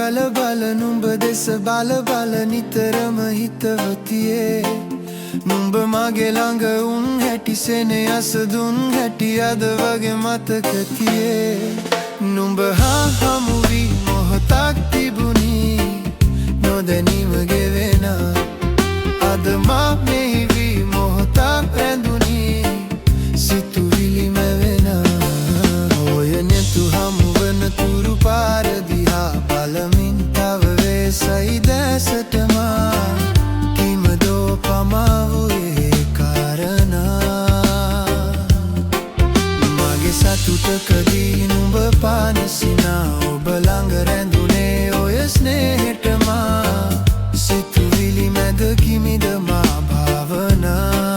බල බල නුඹ දෙස බල බල නිතරම හිතවතියේ නුඹ මගේ ළඟ උන් හැටි සෙනෙහස දුන් හැටි අද වගේ මතක තියේ නුඹ හමු වී මොහොතක් තිබුණි නොදැනීම ගෙවෙන අද මා මෙහි වී මොහොතක් රැඳුණි සිතුවිලි මැවෙන ඔය නෙතු හමු වන තුරු පාර දිහා බලමින් තව වෙසයි දැසට මා කිමදෝ පමා වූයේ කාරණා මගේ සතුටකදී නුඹ පානසිනා ඔබ ළඟ රැඳුනේ ඔය ස්නේහයට මා සිතුවිලි මැද කිමිද මා භාවනා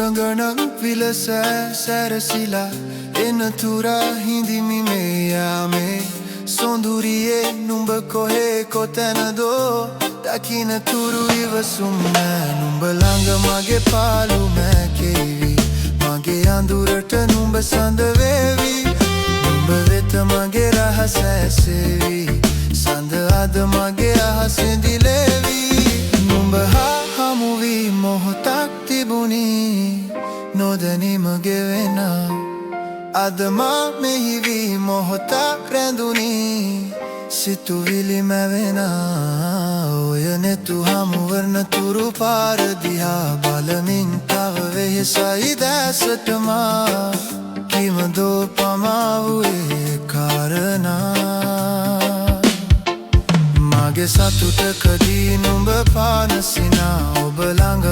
රංගනක් විලස සැරසිලා එන තුරා හිඳිමි මේ යාමේ සොඳුරියේ නුඹ කොහේ කොතැනදෝ දකින තුරු ඉවසුම් නෑ නුඹ ළඟ මගේ පාළු මැකේවි මගේ අඳුරට නුඹ සඳ වේවි නුඹ වෙත මගේ රහස ඇසේවි සඳ අද මගේ අහසෙන් දිලේවි නුඹ හමු වී මොහොතක් තිබුණි නොදැනීම ගෙවෙන අද මා මෙහි වී මොහොතක් රැඳුණි සිතුවිලි මැවෙන ඔය නෙතු හමු වන තුරු පාර දිහා බලමින් තව වෙහෙසයි දැසට මා කිමදෝ පමා වූයේ කාරණා මගේ සතුටකදී නුඹ පානසිනා ඔබ ළඟ